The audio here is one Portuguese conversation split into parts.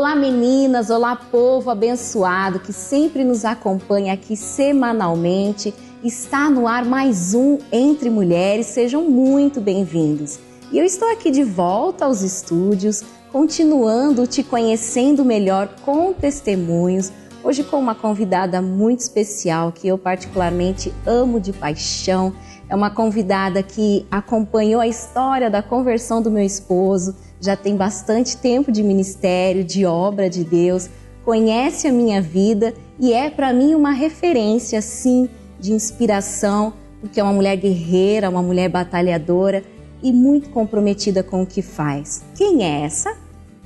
Olá meninas, olá povo abençoado que sempre nos acompanha aqui semanalmente. Está no ar mais um Entre Mulheres, sejam muito bem-vindos. E eu estou aqui de volta aos estúdios, continuando te conhecendo melhor com testemunhos, hoje com uma convidada muito especial que eu particularmente amo de paixão. É uma convidada que acompanhou a história da conversão do meu esposo, já tem bastante tempo de ministério, de obra de Deus, conhece a minha vida e é para mim uma referência, sim, de inspiração, porque é uma mulher guerreira, uma mulher batalhadora e muito comprometida com o que faz. Quem é essa?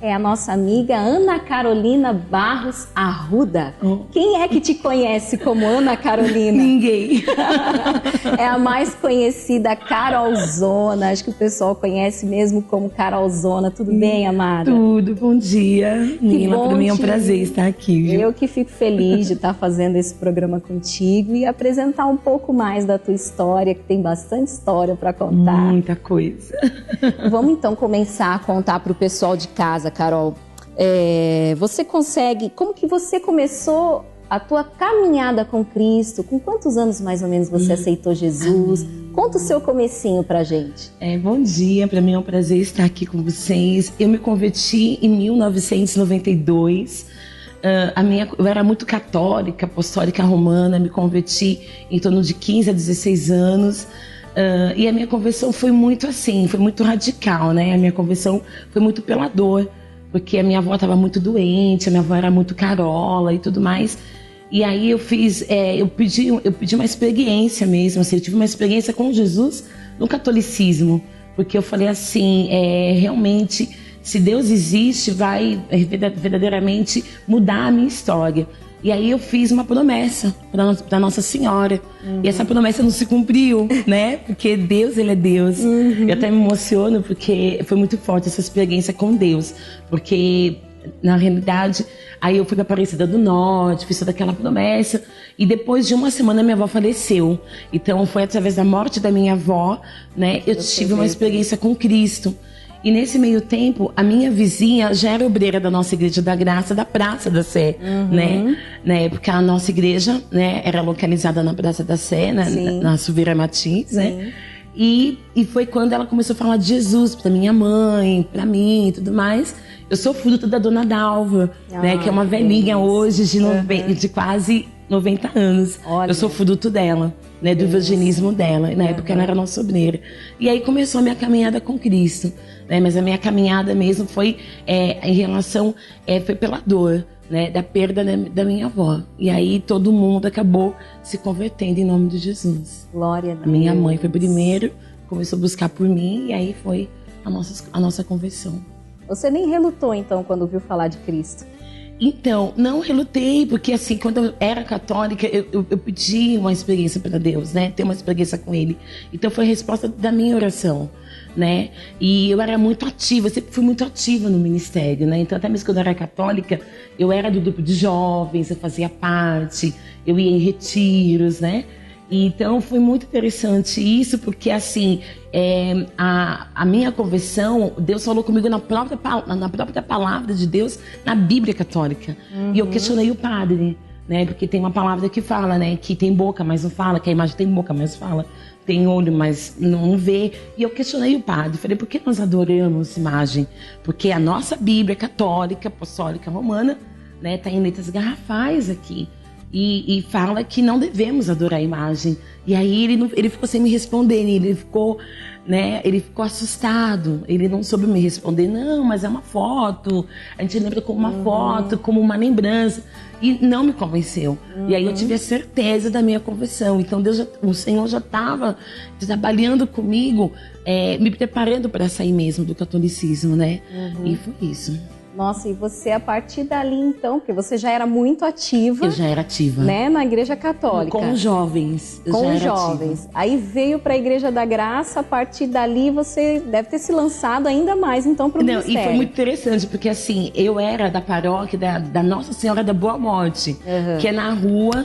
É a nossa amiga Ana Carolina Barros Arruda. Quem é que te conhece como Ana Carolina? Ninguém. É a mais conhecida Carolzona. Acho que o pessoal conhece mesmo como Carolzona. Tudo bem, amada? Tudo, bom dia. Nila, para mim é um prazer estar aqui, viu? Eu que fico feliz de estar fazendo esse programa contigo e apresentar um pouco mais da tua história, que tem bastante história para contar. Muita coisa. Vamos então começar a contar para o pessoal de casa, Carol. Você consegue... Como que você começou a tua caminhada com Cristo? Com quantos anos mais ou menos você aceitou Jesus? Conta o seu comecinho pra gente. Bom dia, para mim é um prazer estar aqui com vocês. Eu me converti em 1992. Eu era muito católica, apostólica romana, me converti em torno de 15 a 16 anos. E a minha conversão foi muito assim, foi muito radical, né? A minha conversão foi muito pela dor, porque a minha avó estava muito doente, a minha avó era muito carola e tudo mais. E aí eu pedi uma experiência mesmo, assim, eu tive uma experiência com Jesus no catolicismo, porque eu falei assim, realmente, se Deus existe, vai verdadeiramente mudar a minha história. E aí eu fiz uma promessa para Nossa Senhora. E essa promessa não se cumpriu, né? Porque Deus, Ele é Deus. Eu até me emociono porque foi muito forte essa experiência com Deus. Porque, na realidade, aí eu fui para Aparecida do Norte, fiz toda aquela promessa. E depois de uma semana, minha avó faleceu. Então, foi através da morte da minha avó, né? Eu tive uma experiência com Cristo. E nesse meio tempo, a minha vizinha já era obreira da nossa Igreja da Graça, da Praça da Sé, né? Na época, a nossa igreja, né, era localizada na Praça da Sé, na Silveira Martins, né? E foi quando ela começou a falar de Jesus pra minha mãe, pra mim e tudo mais. Eu sou fruto da Dona Dalva, né, que é uma velhinha hoje de quase 90 anos. Olha. Eu sou fruto dela, né, do evangelismo dela. Na época ela era nossa obreira. E aí começou a minha caminhada com Cristo. Né, mas a minha caminhada mesmo foi em relação, foi pela dor, né, da perda da minha avó. E aí todo mundo acabou se convertendo em nome de Jesus. Glória a Deus. A minha mãe foi primeiro, começou a buscar por mim e aí foi a nossa conversão. Você nem relutou então quando ouviu falar de Cristo? Então, não relutei, porque assim, quando eu era católica, eu pedi uma experiência para Deus, né? Ter uma experiência com Ele. Então foi a resposta da minha oração, né? E eu era muito ativa, eu sempre fui muito ativa no ministério, né? Então até mesmo quando eu era católica, eu era do grupo de jovens, eu fazia parte, eu ia em retiros, né? Então foi muito interessante isso, porque assim, a minha conversão, Deus falou comigo na própria palavra de Deus, na Bíblia católica. E eu questionei o padre, né? Porque tem uma palavra que fala, né? Que tem boca, mas não fala, que a imagem tem boca, mas fala. Tem olho, mas não vê. E eu questionei o padre, falei, por que nós adoramos imagem? Porque a nossa Bíblia católica, apostólica, romana, né? Tá em letras garrafais aqui. E fala que não devemos adorar a imagem. E aí ele ficou sem me responder, ele ficou assustado, ele não soube me responder. Não, mas é uma foto, a gente lembra como uma foto, como uma lembrança. E não me convenceu. E aí eu tive a certeza da minha conversão. Então o Senhor já estava trabalhando comigo, me preparando para sair mesmo do catolicismo, né? E foi isso. Nossa, e você a partir dali então, porque você já era muito ativa. Eu já era ativa. Né, na Igreja Católica. Com os jovens. Com os jovens. Ativa. Aí veio para a Igreja da Graça, a partir dali você deve ter se lançado ainda mais então para o ministério. E foi muito interessante, porque assim, eu era da paróquia da Nossa Senhora da Boa Morte, que é na rua...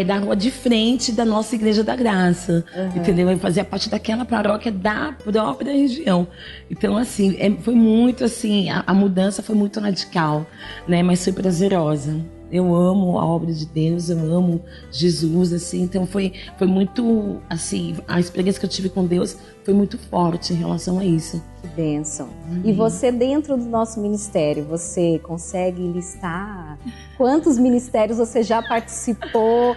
da rua de frente da nossa Igreja da Graça, entendeu? Eu fazia parte daquela paróquia da própria região. Então, assim, foi muito assim, a mudança foi muito radical, né? Mas foi prazerosa. Eu amo a obra de Deus, eu amo Jesus, assim, então foi muito, assim, a experiência que eu tive com Deus foi muito forte em relação a isso. Que bênção. E você, dentro do nosso ministério, você consegue listar quantos ministérios você já participou,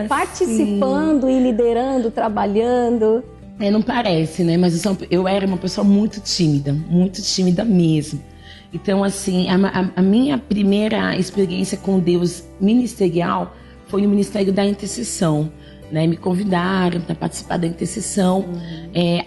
participando e liderando, trabalhando? Não parece, né? Mas eu era uma pessoa muito tímida mesmo. Então, assim, a minha primeira experiência com Deus ministerial foi no Ministério da Intercessão, né? Me convidaram para participar da intercessão.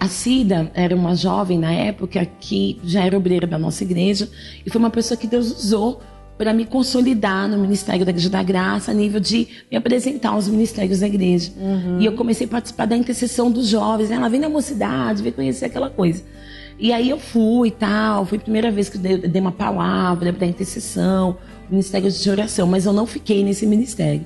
A Cida era uma jovem na época que já era obreira da nossa igreja e foi uma pessoa que Deus usou para me consolidar no Ministério da Igreja da Graça, a nível de me apresentar aos ministérios da igreja. E eu comecei a participar da intercessão dos jovens. Ela vem da mocidade, vem conhecer aquela coisa. E aí eu fui e tal, foi a primeira vez que eu dei uma palavra para intercessão, ministério de oração, mas eu não fiquei nesse ministério.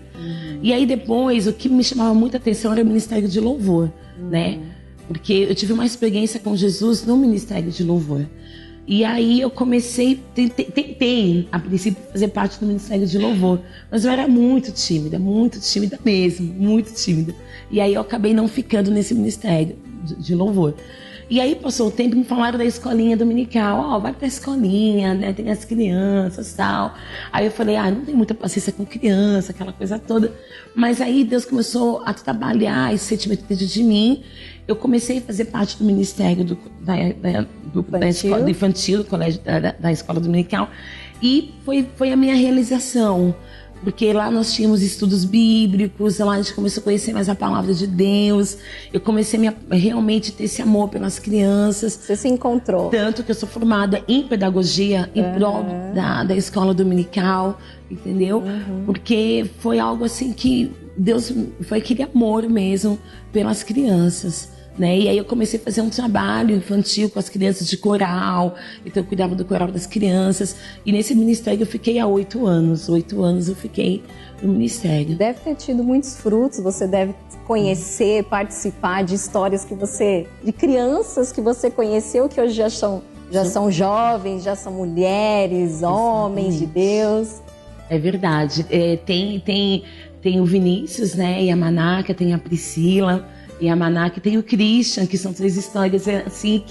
E aí depois, o que me chamava muita atenção era o ministério de louvor, né? Porque eu tive uma experiência com Jesus no ministério de louvor. E aí eu comecei, tentei a princípio fazer parte do ministério de louvor, mas eu era muito tímida mesmo, muito tímida. E aí eu acabei não ficando nesse ministério de louvor. E aí passou o tempo e me falaram da escolinha dominical. Vai pra escolinha, né? Tem as crianças e tal. Aí eu falei, não tenho muita paciência com criança, aquela coisa toda. Mas aí Deus começou a trabalhar esse sentimento dentro de mim. Eu comecei a fazer parte do ministério da escola infantil, do colégio da escola dominical. E foi a minha realização. Porque lá nós tínhamos estudos bíblicos, lá a gente começou a conhecer mais a palavra de Deus. Eu comecei a realmente ter esse amor pelas crianças. Você se encontrou. Tanto que eu sou formada em pedagogia em prol da escola dominical, entendeu? Porque foi algo assim que Deus, foi aquele amor mesmo pelas crianças. Né? E aí eu comecei a fazer um trabalho infantil com as crianças de coral, então eu cuidava do coral das crianças, e nesse ministério eu fiquei há 8 anos. 8 anos eu fiquei no ministério. Deve ter tido muitos frutos, você deve conhecer, participar de histórias de crianças que você conheceu, que hoje já são jovens, já são mulheres, homens de Deus. É verdade. Tem o Vinícius, né, e a Manaca, tem a Priscila e a Manac, tem o Christian, que são 3 histórias assim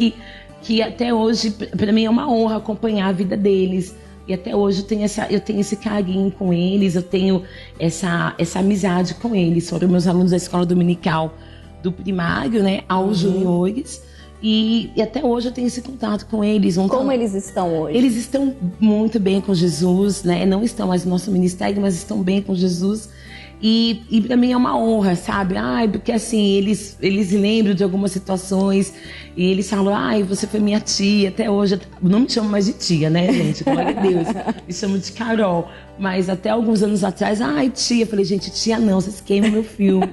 que até hoje, para mim, é uma honra acompanhar a vida deles. E até hoje eu tenho esse carinho com eles, eu tenho essa amizade com eles. Foram meus alunos da escola dominical do primário, né, aos juniores. E até hoje eu tenho esse contato com eles. Como eles estão hoje? Eles estão muito bem com Jesus, né? Não estão mais no nosso ministério, mas estão bem com Jesus. E para mim é uma honra, sabe? Porque assim, eles lembram de algumas situações e eles falam, você foi minha tia. Até hoje, não me chamam mais de tia, né, gente? Glória a Deus. Me chamam de Carol. Mas até alguns anos atrás, tia. Eu falei, gente, tia não, vocês queimam meu filme.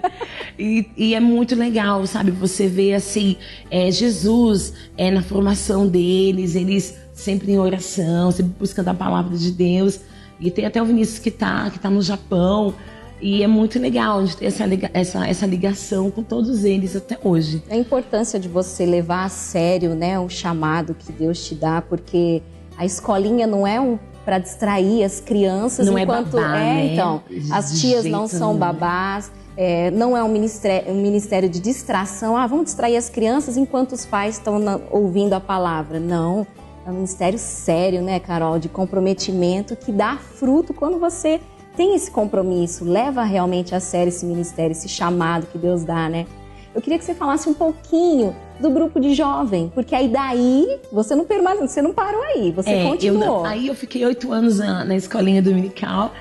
E é muito legal, sabe? Você vê assim, Jesus na formação deles, eles sempre em oração, sempre buscando a palavra de Deus. E tem até o Vinícius que tá no Japão. E é muito legal de ter essa ligação com todos eles até hoje. A importância de você levar a sério, né, o chamado que Deus te dá, porque a escolinha não é para distrair as crianças, não enquanto é babá, né? Então, as tias não são babás, não é um ministério de distração. Vamos distrair as crianças enquanto os pais estão ouvindo a palavra. Não, é um ministério sério, né, Carol, de comprometimento que dá fruto quando você tem esse compromisso, leva realmente a sério esse ministério, esse chamado que Deus dá, né? Eu queria que você falasse um pouquinho do grupo de jovem, porque aí daí você não parou aí, você continuou. Aí eu fiquei 8 anos na escolinha dominical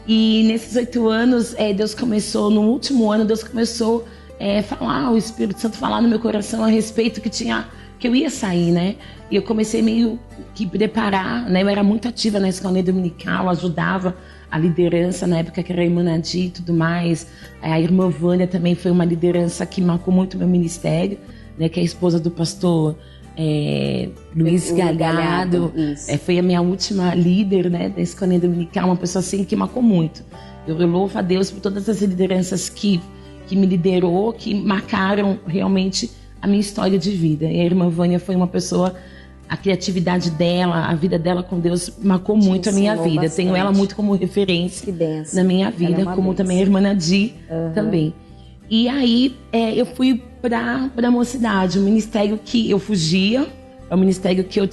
e nesses 8 anos, Deus começou, no último ano, Deus começou a o Espírito Santo falar no meu coração a respeito que eu ia sair, né? E eu comecei meio que preparar, né? Eu era muito ativa na escolinha dominical, ajudava a liderança na época que era a irmã Nadir e tudo mais. A irmã Vânia também foi uma liderança que marcou muito meu ministério, né? Que é a esposa do pastor Luiz Galhardo. Foi a minha última líder, né, da escolinha dominical, uma pessoa assim que marcou muito. Eu louvo a Deus por todas as lideranças que me liderou, que marcaram realmente a minha história de vida. E a irmã Vânia foi uma pessoa a criatividade dela, a vida dela com Deus marcou muito a minha vida. bastante. Tenho ela muito como referência na minha vida, como benção. Também a irmã Nadi também. E aí eu fui pra Mocidade, um ministério que eu fugia, é um ministério que eu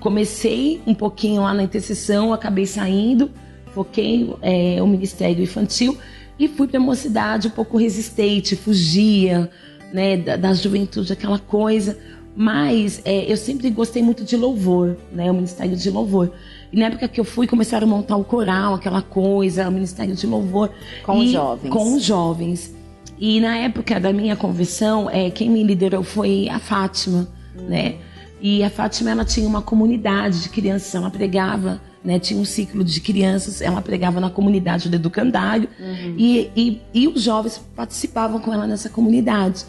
comecei um pouquinho lá na intercessão, acabei saindo, foquei o ministério infantil e fui pra Mocidade um pouco resistente, fugia, né, da juventude, aquela coisa. Mas eu sempre gostei muito de louvor, né, o ministério de louvor. E na época que eu fui, começaram a montar o coral, aquela coisa, o ministério de louvor. Com os jovens. Com os jovens. E na época da minha conversão, quem me liderou foi a Fátima, né? E a Fátima, ela tinha uma comunidade de crianças, ela pregava, né? Tinha um ciclo de crianças, ela pregava na comunidade do Educandário. E os jovens participavam com ela nessa comunidade.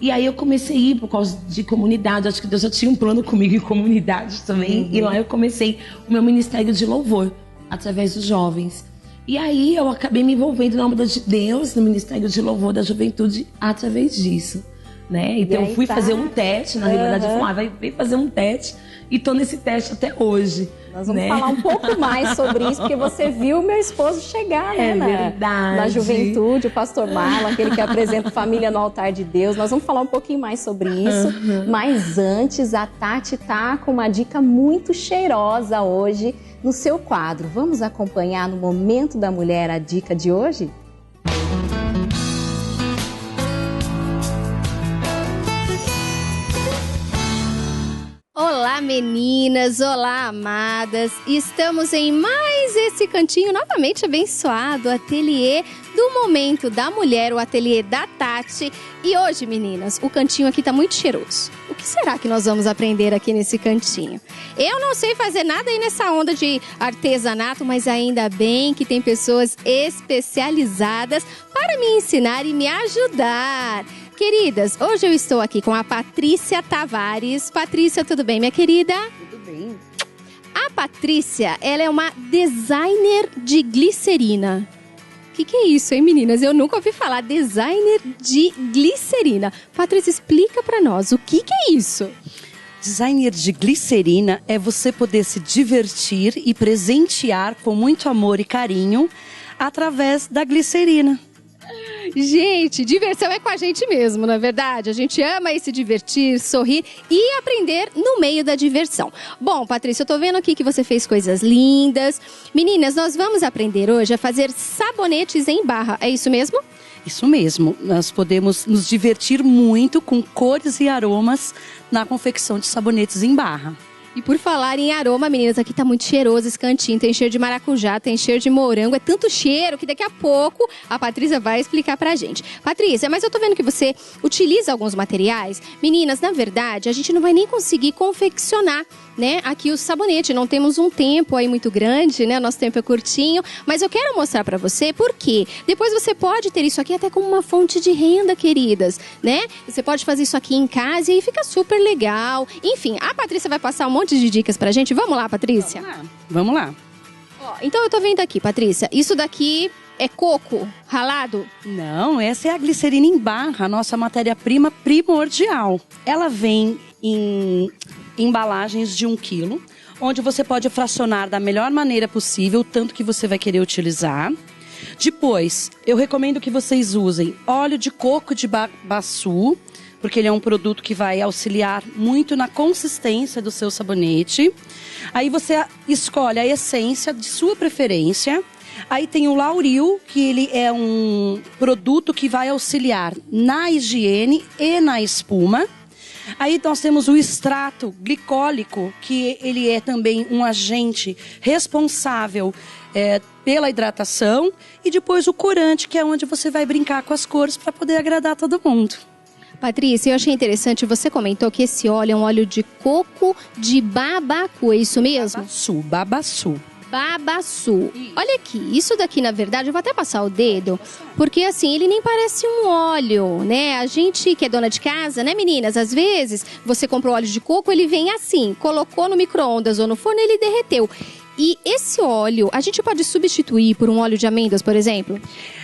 E aí eu comecei a ir por causa de comunidade. Acho que Deus já tinha um plano comigo em comunidade também. E lá eu comecei o meu ministério de louvor, através dos jovens. E aí eu acabei me envolvendo na obra de Deus, no ministério de louvor da juventude, através disso, né? Então eu fui fazer um teste, na realidade eu falei, vem fazer um teste. E tô nesse teste até hoje. Nós vamos falar um pouco mais sobre isso, porque você viu meu esposo chegar, né? Verdade. Na juventude, o pastor Marlon, aquele que apresenta Família no Altar de Deus. Nós vamos falar um pouquinho mais sobre isso. Mas antes, a Tati tá com uma dica muito cheirosa hoje no seu quadro. Vamos acompanhar no Momento da Mulher a dica de hoje? Olá meninas, olá amadas, estamos em mais esse cantinho novamente abençoado, o ateliê do Momento da Mulher, o ateliê da Tati. E hoje meninas, o cantinho aqui tá muito cheiroso. O que será que nós vamos aprender aqui nesse cantinho? Eu não sei fazer nada aí nessa onda de artesanato, mas ainda bem que tem pessoas especializadas para me ensinar e me ajudar. Queridas, hoje eu estou aqui com a Patrícia Tavares. Patrícia, tudo bem, minha querida? Tudo bem. A Patrícia, ela é uma designer de glicerina. O que é isso, hein, meninas? Eu nunca ouvi falar designer de glicerina. Patrícia, explica pra nós, o que é isso? Designer de glicerina é você poder se divertir e presentear com muito amor e carinho através da glicerina. Gente, diversão é com a gente mesmo, não é verdade? A gente ama se divertir, sorrir e aprender no meio da diversão. Bom, Patrícia, eu tô vendo aqui que você fez coisas lindas. Meninas, nós vamos aprender hoje a fazer sabonetes em barra, é isso mesmo? Isso mesmo, nós podemos nos divertir muito com cores e aromas na confecção de sabonetes em barra. E por falar em aroma, meninas, aqui tá muito cheiroso esse cantinho. Tem cheiro de maracujá, tem cheiro de morango. É tanto cheiro que daqui a pouco a Patrícia vai explicar pra gente. Patrícia, mas eu tô vendo que você utiliza alguns materiais. Meninas, na verdade, a gente não vai nem conseguir confeccionar, né, aqui o sabonete. Não temos um tempo aí muito grande, né? Nosso tempo é curtinho. Mas eu quero mostrar pra você por quê. Depois você pode ter isso aqui até como uma fonte de renda, queridas, né? Você pode fazer isso aqui em casa e aí fica super legal. Enfim, a Patrícia vai passar um monte de dicas pra gente. Vamos lá, Patrícia? Vamos lá. Ó, então eu tô vendo aqui, Patrícia, isso daqui é coco ralado? Não, essa é a glicerina em barra, a nossa matéria-prima primordial. Ela vem em embalagens de 1 quilo, onde você pode fracionar da melhor maneira possível, tanto que você vai querer utilizar. Depois, eu recomendo que vocês usem óleo de coco de babaçu, porque ele é um produto que vai auxiliar muito na consistência do seu sabonete. Aí você escolhe a essência de sua preferência. Aí tem o lauril, que ele é um produto que vai auxiliar na higiene e na espuma. Aí nós temos o extrato glicólico, que ele é também um agente responsável pela hidratação. E depois o corante, que é onde você vai brincar com as cores para poder agradar todo mundo. Patrícia, eu achei interessante, você comentou que esse óleo é um óleo de coco de babacu, é isso mesmo? Babaçu. Babaçu. Olha aqui, isso daqui, na verdade, eu vou até passar o dedo, porque assim, ele nem parece um óleo, né? A gente que é dona de casa, né, meninas? Às vezes, você comprou óleo de coco, ele vem assim, colocou no micro-ondas ou no forno, ele derreteu. E esse óleo, a gente pode substituir por um óleo de amêndoas, por exemplo?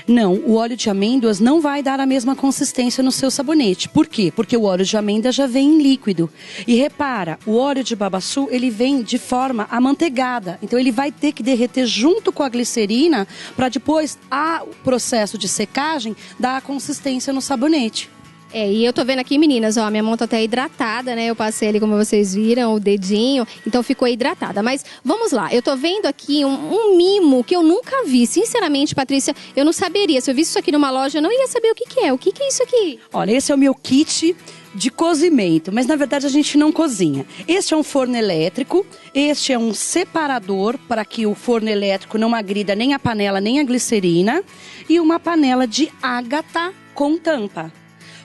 Não, o óleo de amêndoas não vai dar a mesma consistência no seu sabonete. Por quê? Porque o óleo de amêndoa já vem em líquido. E repara, o óleo de babaçu, ele vem de forma amanteigada. Então ele vai ter que derreter junto com a glicerina para depois, o processo de secagem, dar a consistência no sabonete. E eu tô vendo aqui, meninas, ó, minha mão tá até hidratada, né? Eu passei ali, como vocês viram, o dedinho, então ficou hidratada. Mas vamos lá, eu tô vendo aqui um mimo que eu nunca vi. Sinceramente, Patrícia, eu não saberia. Se eu visse isso aqui numa loja, eu não ia saber o que é. O que é isso aqui? Olha, esse é o meu kit de cozimento, mas na verdade a gente não cozinha. Este é um forno elétrico, este é um separador para que o forno elétrico não agrida nem a panela nem a glicerina e uma panela de ágata com tampa.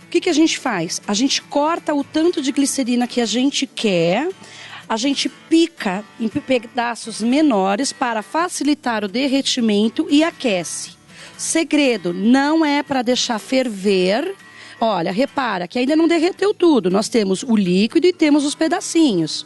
O que a gente faz? A gente corta o tanto de glicerina que a gente quer, a gente pica em pedaços menores para facilitar o derretimento e aquece. Segredo, não é para deixar ferver. Olha, repara que ainda não derreteu tudo. Nós temos o líquido e temos os pedacinhos.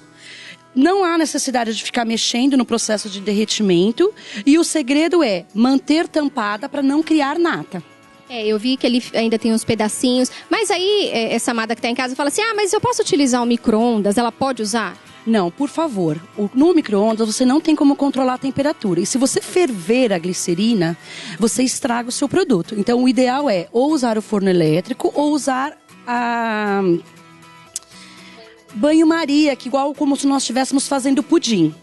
Não há necessidade de ficar mexendo no processo de derretimento. E o segredo é manter tampada para não criar nata. Eu vi que ele ainda tem uns pedacinhos. Mas aí, essa amada que tá em casa fala assim, mas eu posso utilizar o micro-ondas? Ela pode usar? Não, por favor. No micro-ondas você não tem como controlar a temperatura. E se você ferver a glicerina, você estraga o seu produto. Então o ideal é ou usar o forno elétrico ou usar a banho-maria, que igual como se nós estivéssemos fazendo pudim.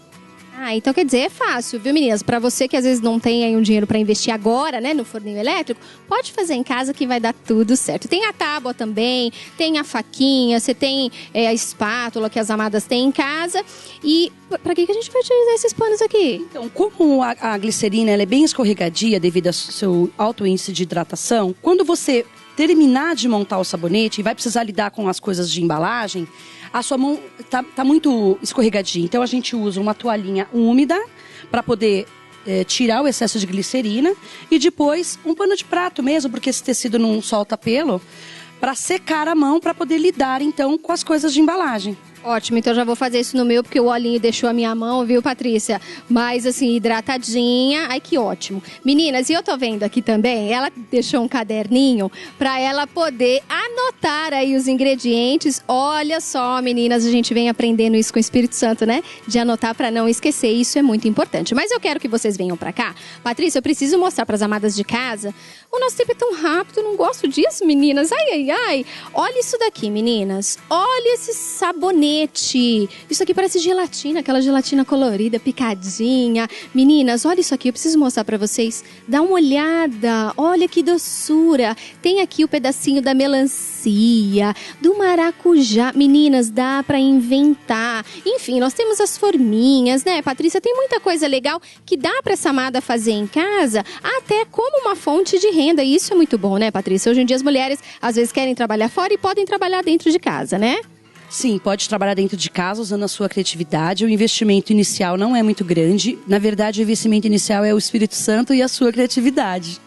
Então quer dizer, é fácil, viu, meninas? Pra você que às vezes não tem aí um dinheiro pra investir agora, né, no forninho elétrico, pode fazer em casa que vai dar tudo certo. Tem a tábua também, tem a faquinha, você tem a espátula que as amadas têm em casa. E pra que a gente vai utilizar esses panos aqui? Então, como a glicerina ela é bem escorregadia devido ao seu alto índice de hidratação, quando você terminar de montar o sabonete e vai precisar lidar com as coisas de embalagem, a sua mão tá muito escorregadia. Então a gente usa uma toalhinha úmida para poder tirar o excesso de glicerina e depois um pano de prato mesmo, porque esse tecido não solta pelo, para secar a mão para poder lidar então com as coisas de embalagem. Ótimo, então já vou fazer isso no meu, porque o olhinho deixou a minha mão, viu, Patrícia? Mais assim, hidratadinha. Ai, que ótimo. Meninas, e eu tô vendo aqui também, ela deixou um caderninho pra ela poder anotar aí os ingredientes. Olha só, meninas, a gente vem aprendendo isso com o Espírito Santo, né? De anotar pra não esquecer, isso é muito importante. Mas eu quero que vocês venham pra cá. Patrícia, eu preciso mostrar pras amadas de casa. O nosso tempo é tão rápido, eu não gosto disso, meninas. Ai, ai, ai. Olha isso daqui, meninas. Olha esse sabonete. Isso aqui parece gelatina, aquela gelatina colorida, picadinha. Meninas, olha isso aqui, eu preciso mostrar pra vocês. Dá uma olhada, olha que doçura. Tem aqui o pedacinho da melancia, do maracujá. Meninas, dá pra inventar. Enfim, nós temos as forminhas, né, Patrícia? Tem muita coisa legal que dá pra essa amada fazer em casa, até como uma fonte de renda. E isso é muito bom, né, Patrícia? Hoje em dia as mulheres, às vezes, querem trabalhar fora e podem trabalhar dentro de casa, né? Sim, pode trabalhar dentro de casa usando a sua criatividade. O investimento inicial não é muito grande. Na verdade, o investimento inicial é o Espírito Santo e a sua criatividade.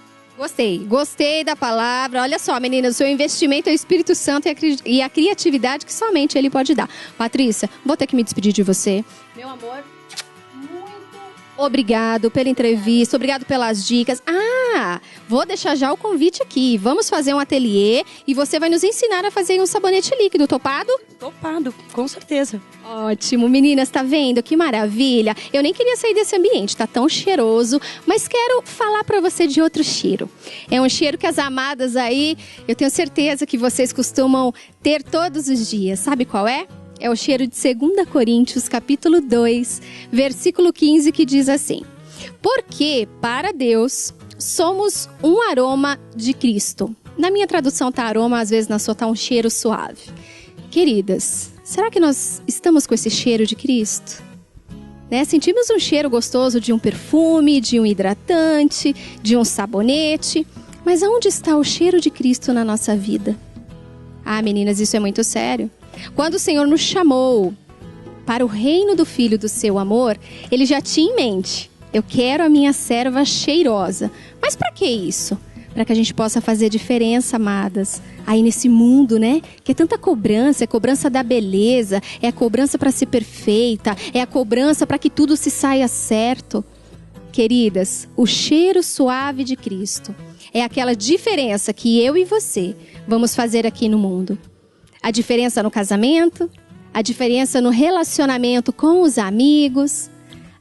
Gostei da palavra. Olha só, meninas, o seu investimento é o Espírito Santo e a criatividade que somente ele pode dar. Patrícia, vou ter que me despedir de você. Meu amor, obrigado pela entrevista, obrigado pelas dicas. Vou deixar já o convite aqui. Vamos fazer um ateliê e você vai nos ensinar a fazer um sabonete líquido, topado? Topado, com certeza. Ótimo, meninas, tá vendo? Que maravilha. Eu nem queria sair desse ambiente, tá tão cheiroso, mas quero falar pra você de outro cheiro. É um cheiro que as amadas aí, eu tenho certeza que vocês costumam ter todos os dias. Sabe qual é? É o cheiro de 2 Coríntios, capítulo 2, versículo 15, que diz assim: porque para Deus somos um aroma de Cristo. Na minha tradução tá aroma, às vezes na sua tá um cheiro suave. Queridas, será que nós estamos com esse cheiro de Cristo? Né? Sentimos um cheiro gostoso de um perfume, de um hidratante, de um sabonete. Mas aonde está o cheiro de Cristo na nossa vida? Meninas, isso é muito sério. Quando o Senhor nos chamou para o reino do Filho do seu amor, Ele já tinha em mente: eu quero a minha serva cheirosa. Mas para que isso? para que a gente possa fazer diferença, amadas, aí nesse mundo, né? Que é tanta cobrança, é cobrança da beleza, é a cobrança para ser perfeita, é a cobrança para que tudo se saia certo. Queridas, o cheiro suave de Cristo é aquela diferença que eu e você vamos fazer aqui no mundo. A diferença no casamento, a diferença no relacionamento com os amigos,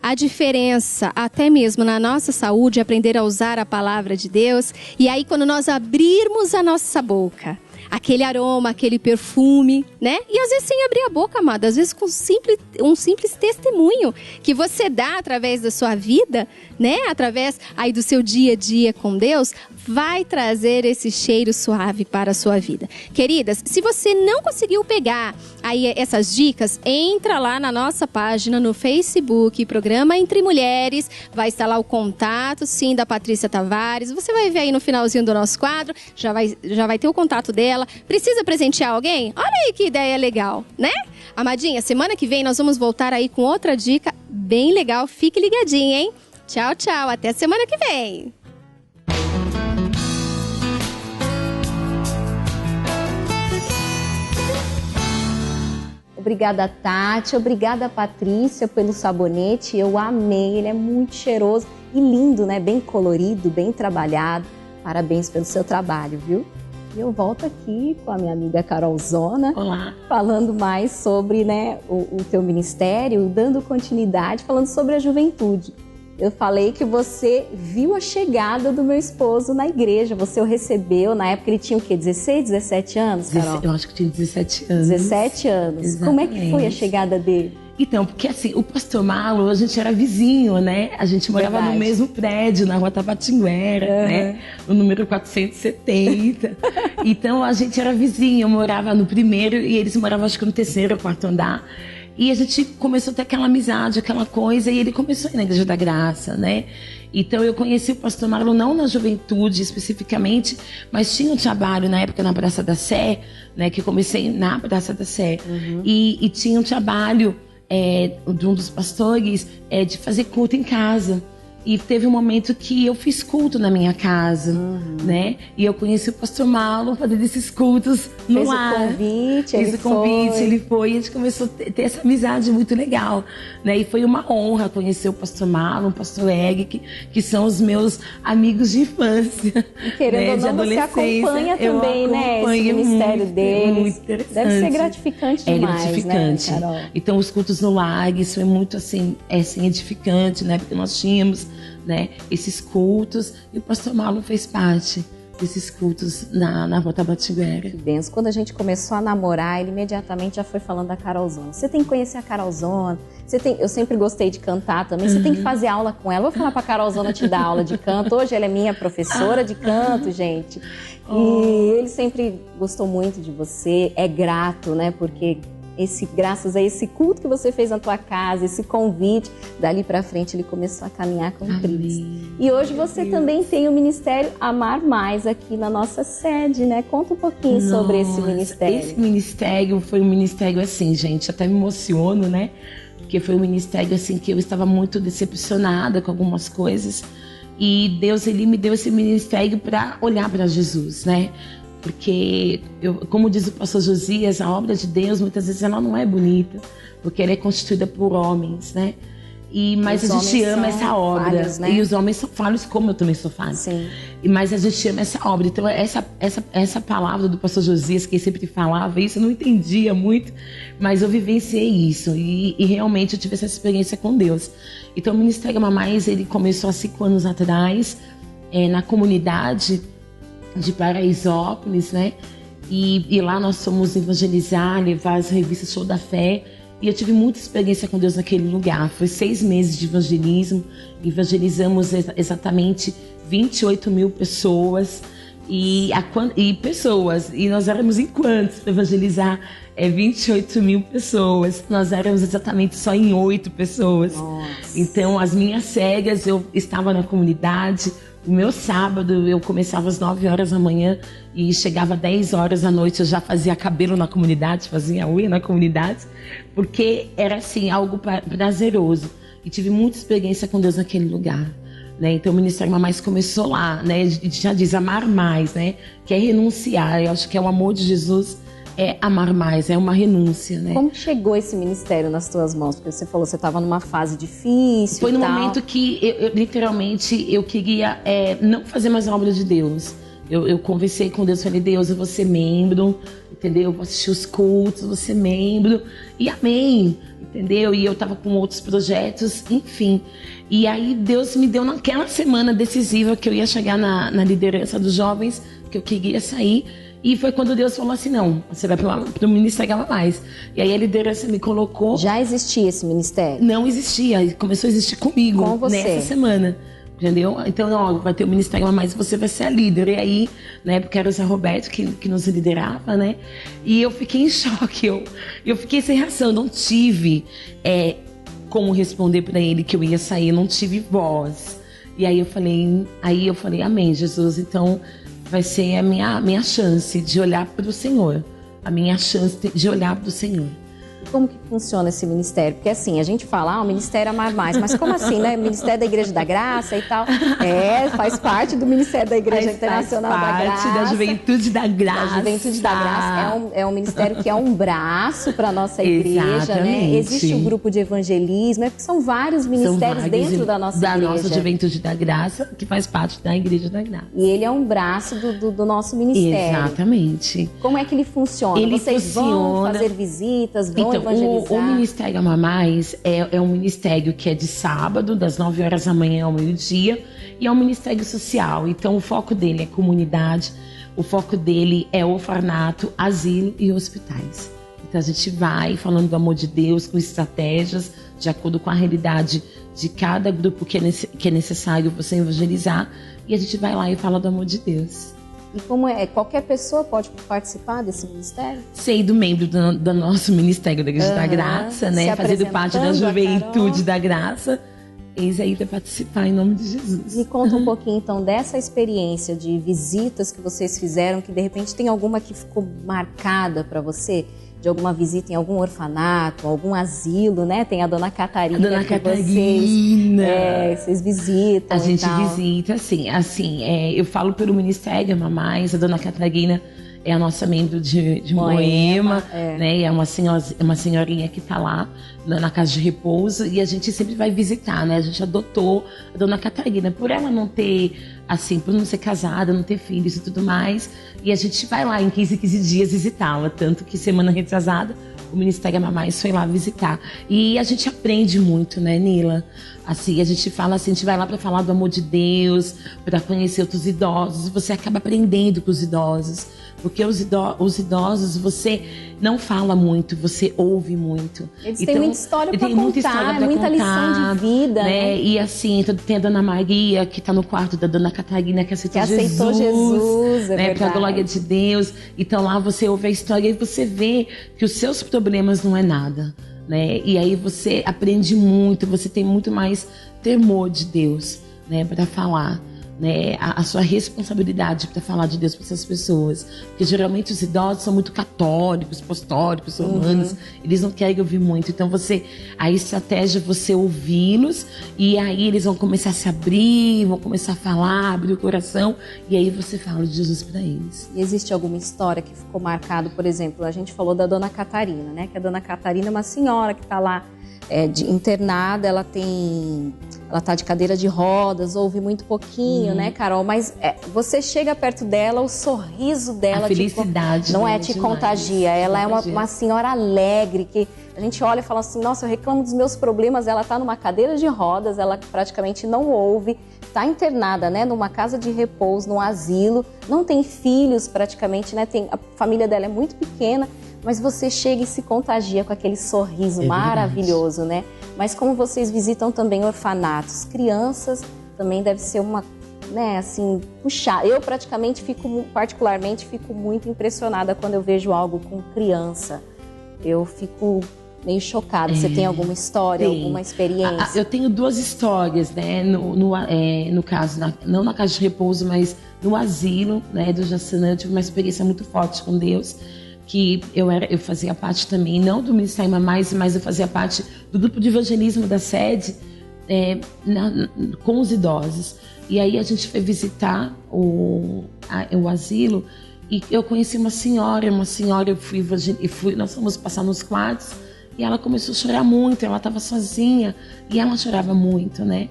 a diferença até mesmo na nossa saúde, aprender a usar a palavra de Deus. E aí quando nós abrirmos a nossa boca, aquele aroma, aquele perfume, né? E às vezes sem abrir a boca, amada, às vezes com um simples testemunho que você dá através da sua vida, né? Através aí do seu dia a dia com Deus, vai trazer esse cheiro suave para a sua vida. Queridas, se você não conseguiu pegar aí essas dicas, entra lá na nossa página no Facebook, Programa Entre Mulheres, vai estar lá o contato, sim, da Patrícia Tavares. Você vai ver aí no finalzinho do nosso quadro, já vai ter o contato dela. Precisa presentear alguém? Olha aí que ideia legal, né? Amadinha, semana que vem nós vamos voltar aí com outra dica bem legal. Fique ligadinha, hein? Tchau, tchau. Até semana que vem. Obrigada, Tati. Obrigada, Patrícia, pelo sabonete. Eu amei. Ele é muito cheiroso e lindo, né? Bem colorido, bem trabalhado. Parabéns pelo seu trabalho, viu? E eu volto aqui com a minha amiga Carolzona. Olá. Falando mais sobre, né, o teu ministério, dando continuidade, falando sobre a juventude. Eu falei que você viu a chegada do meu esposo na igreja. Você o recebeu, na época ele tinha o quê? 16, 17 anos, Carol? Eu acho que tinha 17 anos. 17 anos. Exatamente. Como é que foi a chegada dele? Então, porque assim, o Pastor Marlon, a gente era vizinho, né? A gente morava no mesmo prédio, na rua Tabatinguera, né? No número 470. Então, a gente era vizinho. Eu morava no primeiro e eles moravam, acho que no terceiro ou quarto andar. E a gente começou a ter aquela amizade, aquela coisa, e ele começou a ir na Igreja da Graça, né? Então eu conheci o Pastor Marlon não na juventude especificamente, mas tinha um trabalho na época na Praça da Sé, né? Que eu comecei na Praça da Sé. E tinha um trabalho de um dos pastores de fazer culto em casa. E teve um momento que eu fiz culto na minha casa, né? E eu conheci o Pastor Marlon fazendo esses cultos no lar. Fez o convite, ele foi. E a gente começou a ter essa amizade muito legal, né? E foi uma honra conhecer o Pastor Marlon, o Pastor Egg, que são os meus amigos de infância. E querendo né? ou não, você acompanha também, né? Esse ministério deles. Muito interessante. Deve ser gratificante demais, gratificante. Né, Carol? Então, os cultos no lar, isso é muito assim edificante, né? Porque nós tínhamos, né, esses cultos, e o Pastor Marlon fez parte desses cultos na Rua Tabatinguera. Que benção. Quando a gente começou a namorar, ele imediatamente já foi falando da Carolzona. Você tem que conhecer a Carolzona. Eu sempre gostei de cantar também. Você tem que fazer aula com ela. Vou falar pra Carolzona te dar aula de canto. Hoje ela é minha professora de canto, gente. E ele sempre gostou muito de você. É grato, né? Porque graças a esse culto que você fez na tua casa, esse convite, dali pra frente ele começou a caminhar com Cristo. E hoje você também tem o Ministério Amar Mais aqui na nossa sede, né? Conta um pouquinho sobre esse ministério. Esse ministério foi um ministério assim, gente, até me emociono, né? Porque foi um ministério assim que eu estava muito decepcionada com algumas coisas. E Deus, ele me deu esse ministério para olhar para Jesus, né? Porque, como diz o pastor Josias, a obra de Deus, muitas vezes, ela não é bonita, porque ela é constituída por homens, né? Mas a gente ama essa obra. Falhos, né? E os homens são falhos, como eu também sou falha. Sim. Mas a gente ama essa obra. Então, essa palavra do pastor Josias, que ele sempre falava isso, eu não entendia muito, mas eu vivenciei isso. E realmente eu tive essa experiência com Deus. Então, o Ministério Amar Mais, ele começou há 5 anos atrás, na comunidade de Paraisópolis, né? E lá nós fomos evangelizar, levar as revistas Show da Fé. E eu tive muita experiência com Deus naquele lugar. Foi 6 meses de evangelismo. Evangelizamos exatamente 28 mil pessoas. E nós éramos em quantos para evangelizar 28 mil pessoas? Nós éramos exatamente só em 8 pessoas. Nossa. Então, as minhas cegas, eu estava na comunidade. O meu sábado, eu começava às 9 horas da manhã e chegava às 10 horas da noite, eu já fazia cabelo na comunidade, fazia unha na comunidade, porque era assim, algo prazeroso. E tive muita experiência com Deus naquele lugar. né? Então o Ministério Mamais começou lá, né? Já diz amar mais, né? Que é renunciar. Eu acho que é o amor de Jesus, é amar mais, é uma renúncia, né? Como chegou esse ministério nas tuas mãos? Porque você falou que você estava numa fase difícil. Foi no tal. momento que literalmente eu queria não fazer mais a obra de Deus. Eu conversei com Deus, falei, Deus, eu vou ser membro, entendeu? Eu vou assistir os cultos, vou ser membro. E amém, entendeu? E eu tava com outros projetos, enfim. E aí Deus me deu naquela semana decisiva que eu ia chegar na liderança dos jovens, que eu queria sair. E foi quando Deus falou assim, não, você vai pro Ministério Mamais. E aí a liderança me colocou... Já existia esse ministério? Não existia, começou a existir comigo, com você. Nessa semana. Entendeu? Então, ó, vai ter o Ministério Mamais e você vai ser a líder. E aí, né, porque era o Zé Roberto que nos liderava, né? E eu fiquei em choque, eu fiquei sem reação, não tive como responder para ele que eu ia sair, não tive voz. E aí eu falei, amém, Jesus, então vai ser a minha chance de olhar para o Senhor. A minha chance de olhar para o Senhor. Como que funciona esse ministério? Porque assim, a gente fala, o Ministério Amar Mais, mas como assim, né? Ministério da Igreja da Graça e tal. Faz parte do Ministério da Igreja Internacional da Graça. Faz parte da Juventude da Graça. Da Juventude da Graça. É um ministério que é um braço para a nossa igreja, Exatamente. né? Existe um grupo de evangelismo, porque são vários ministérios dentro da nossa igreja. Da nossa Juventude da Graça, que faz parte da Igreja da Graça. E ele é um braço do nosso ministério. Exatamente. Como é que ele funciona? Vocês vão fazer visitas, vão evangelizar? O Ministério Amar Mais é um ministério que é de sábado, das 9 horas da manhã ao meio-dia, e é um ministério social. Então, o foco dele é comunidade, o foco dele é orfanato, asilo e hospitais. Então, a gente vai falando do amor de Deus, com estratégias, de acordo com a realidade de cada grupo que é necessário você evangelizar, e a gente vai lá e fala do amor de Deus. E como qualquer pessoa pode participar desse ministério? Sendo membro do nosso Ministério da Igreja da Graça, né? Fazendo parte da Juventude da Graça. Eis aí para participar em nome de Jesus. Me conta um pouquinho então dessa experiência de visitas que vocês fizeram, que de repente tem alguma que ficou marcada para você? De alguma visita em algum orfanato, algum asilo, né? Tem a Dona Catarina. A Dona Catarina. Vocês visitam. A gente visita, assim, eu falo pelo Ministério Mamais, a Dona Catarina é a nossa membro de Moema, né? É uma senhorinha que está lá na casa de repouso e a gente sempre vai visitar, né? A gente adotou a Dona Catarina por ela não ter, assim, por não ser casada, não ter filhos e tudo mais. E a gente vai lá em 15 dias visitá-la, tanto que semana retrasada o Ministério Mamais foi lá visitar. E a gente aprende muito, né, Nila? Assim, a gente fala assim, a gente vai lá para falar do amor de Deus, para conhecer outros idosos, você acaba aprendendo com os idosos. Porque os idosos, você não fala muito, você ouve muito. Eles têm muita história para contar, muita lição de vida. Né? E assim, tem a Dona Maria, que está no quarto da Dona Catarina, que aceitou Jesus, né? Para a glória de Deus. Então lá você ouve a história e você vê que os seus problemas não é nada. Né? E aí você aprende muito, você tem muito mais temor de Deus, né? Para falar. Né, a sua responsabilidade para falar de Deus para essas pessoas, porque geralmente os idosos são muito católicos, apostólicos, romanos, eles não querem ouvir muito, então a estratégia é você ouvi-los e aí eles vão começar a se abrir, vão começar a falar, abrir o coração e aí você fala de Jesus para eles. E existe alguma história que ficou marcado, por exemplo, a gente falou da Dona Catarina, né, que a Dona Catarina é uma senhora que está lá internada, ela tá de cadeira de rodas, ouve muito pouquinho, né, Carol? Mas você chega perto dela, o sorriso dela... A felicidade não te contagia. Ela é uma senhora alegre, que a gente olha e fala assim, nossa, eu reclamo dos meus problemas, ela tá numa cadeira de rodas, ela praticamente não ouve, tá internada, né, numa casa de repouso, num asilo, não tem filhos praticamente, né, a família dela é muito pequena, mas você chega e se contagia com aquele sorriso maravilhoso, né? Mas como vocês visitam também orfanatos, crianças, também deve ser uma, né, assim, puxar. Eu particularmente fico muito impressionada quando eu vejo algo com criança. Eu fico meio chocada. Você tem alguma história, alguma experiência? Eu tenho 2 histórias, né? No caso, não na casa de repouso, mas no asilo, né, do Jaçanã. Eu tive uma experiência muito forte com Deus. Que eu fazia parte também, não do Ministério Mamais, mas eu fazia parte do grupo de evangelismo da sede, com os idosos. E aí a gente foi visitar o asilo e eu conheci uma senhora, nós fomos passar nos quartos e ela começou a chorar muito, ela estava sozinha e ela chorava muito, né?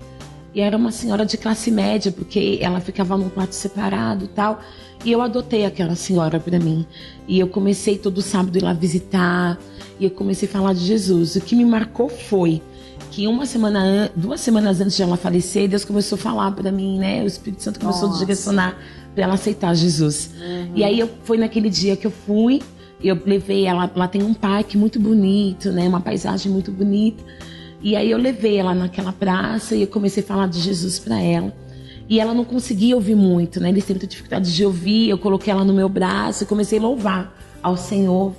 E era uma senhora de classe média, porque ela ficava num quarto separado e tal. E eu adotei aquela senhora para mim. E eu comecei todo sábado ir lá visitar. E eu comecei a falar de Jesus. O que me marcou foi que 2 semanas antes de ela falecer, Deus começou a falar para mim, né? O Espírito Santo começou a direcionar para ela aceitar Jesus. E aí foi naquele dia que eu fui. Eu levei ela, lá tem um parque muito bonito, né? Uma paisagem muito bonita. E aí eu levei ela naquela praça e eu comecei a falar de Jesus para ela. E ela não conseguia ouvir muito, né? Eles têm muita dificuldade de ouvir. Eu coloquei ela no meu braço e comecei a louvar ao Senhor,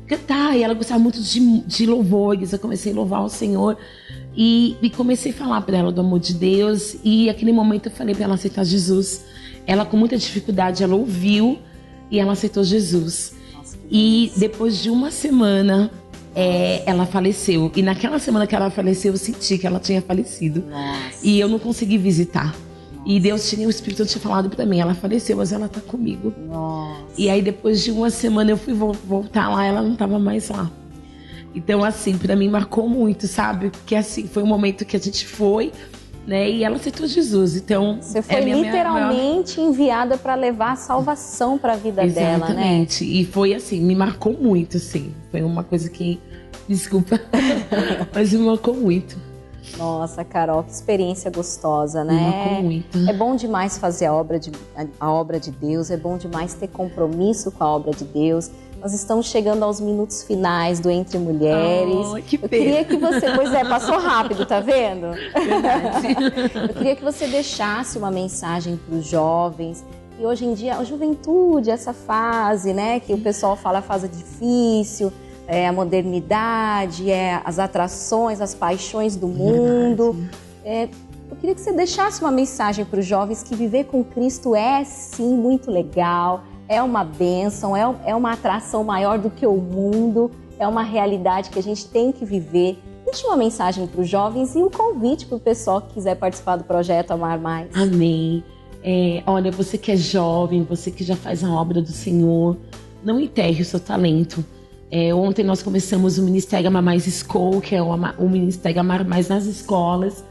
cantar. E ela gostava muito de louvores. Eu comecei a louvar ao Senhor e comecei a falar para ela do amor de Deus. E naquele momento eu falei para ela aceitar Jesus. Ela, com muita dificuldade, ela ouviu e ela aceitou Jesus. E depois de uma semana, ela faleceu. E naquela semana que ela faleceu, eu senti que ela tinha falecido. Nossa. E eu não consegui visitar. E o Espírito tinha falado pra mim, ela faleceu, mas ela tá comigo. Nossa. E aí depois de uma semana eu fui voltar lá, ela não tava mais lá. Então assim, pra mim marcou muito, sabe? Porque assim, foi um momento que a gente foi, né? E ela aceitou Jesus. Então você foi literalmente enviada para levar a salvação para a vida dela, né? Exatamente. E foi assim, me marcou muito, assim. Foi uma coisa que, desculpa, mas me marcou muito. Nossa, Carol, que experiência gostosa, né? Me marcou muito. É bom demais fazer a obra de Deus, é bom demais ter compromisso com a obra de Deus. Nós estamos chegando aos minutos finais do Entre Mulheres. Oh, que pena. Eu queria que você... Pois passou rápido, tá vendo? Verdade. Eu queria que você deixasse uma mensagem para os jovens. E hoje em dia, a juventude, essa fase, né? Que o pessoal fala a fase difícil, a modernidade, as atrações, as paixões do mundo. Eu queria que você deixasse uma mensagem para os jovens que viver com Cristo é, sim, muito legal. É uma bênção, é uma atração maior do que o mundo, é uma realidade que a gente tem que viver. Deixa uma mensagem para os jovens e um convite para o pessoal que quiser participar do projeto Amar Mais. Amém. Olha, você que é jovem, você que já faz a obra do Senhor, não enterre o seu talento. Ontem nós começamos o Ministério Amar Mais School, que é o Ministério Amar Mais nas escolas.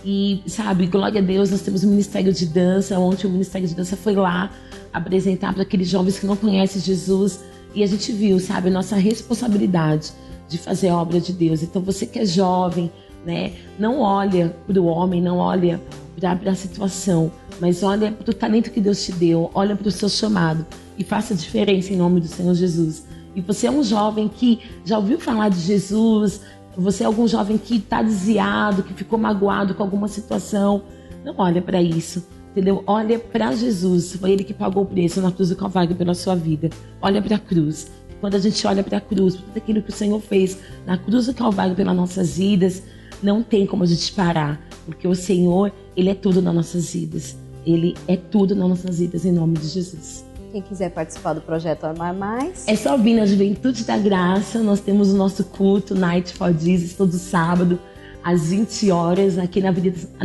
E, sabe, glória a Deus, nós temos o Ministério de Dança. Ontem o Ministério de Dança foi lá apresentar para aqueles jovens que não conhecem Jesus. E a gente viu, sabe, a nossa responsabilidade de fazer a obra de Deus. Então você que é jovem, né, não olha para o homem, não olha para a situação, mas olha para o talento que Deus te deu, olha para o seu chamado e faça a diferença em nome do Senhor Jesus. E você é um jovem que já ouviu falar de Jesus, você é algum jovem que está desviado, que ficou magoado com alguma situação, não olha para isso, entendeu? Olha para Jesus, foi Ele que pagou o preço na cruz do Calvário pela sua vida. Olha para a cruz. Quando a gente olha para a cruz, tudo aquilo que o Senhor fez na cruz do Calvário pelas nossas vidas, não tem como a gente parar, porque o Senhor, Ele é tudo nas nossas vidas. Ele é tudo nas nossas vidas, em nome de Jesus. Quem quiser participar do projeto Amar Mais, é só vir na Juventude da Graça. Nós temos o nosso culto Night for Jesus todo sábado às 20 horas aqui na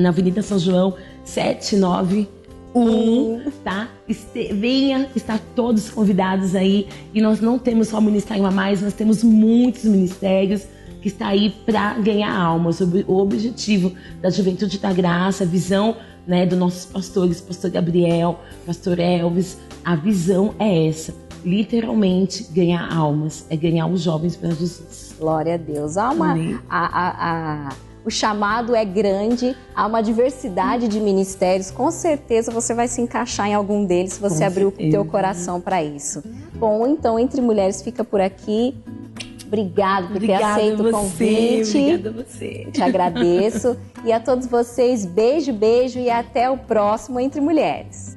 Avenida São João 791, tá? Venha, está todos convidados aí. E nós não temos só o Ministério Amar Mais, nós temos muitos ministérios que está aí para ganhar almas. O objetivo da Juventude da Graça, a visão, né, dos nossos pastores, pastor Gabriel, pastor Elvis, a visão é essa, literalmente ganhar almas, é ganhar os jovens para Jesus. Glória a Deus. O chamado é grande, há uma diversidade de ministérios, com certeza você vai se encaixar em algum deles se você abrir o teu coração para isso. Bom, então Entre Mulheres fica por aqui. Obrigada por ter aceito o convite. Obrigada a você. Te agradeço. E a todos vocês, beijo, beijo e até o próximo Entre Mulheres.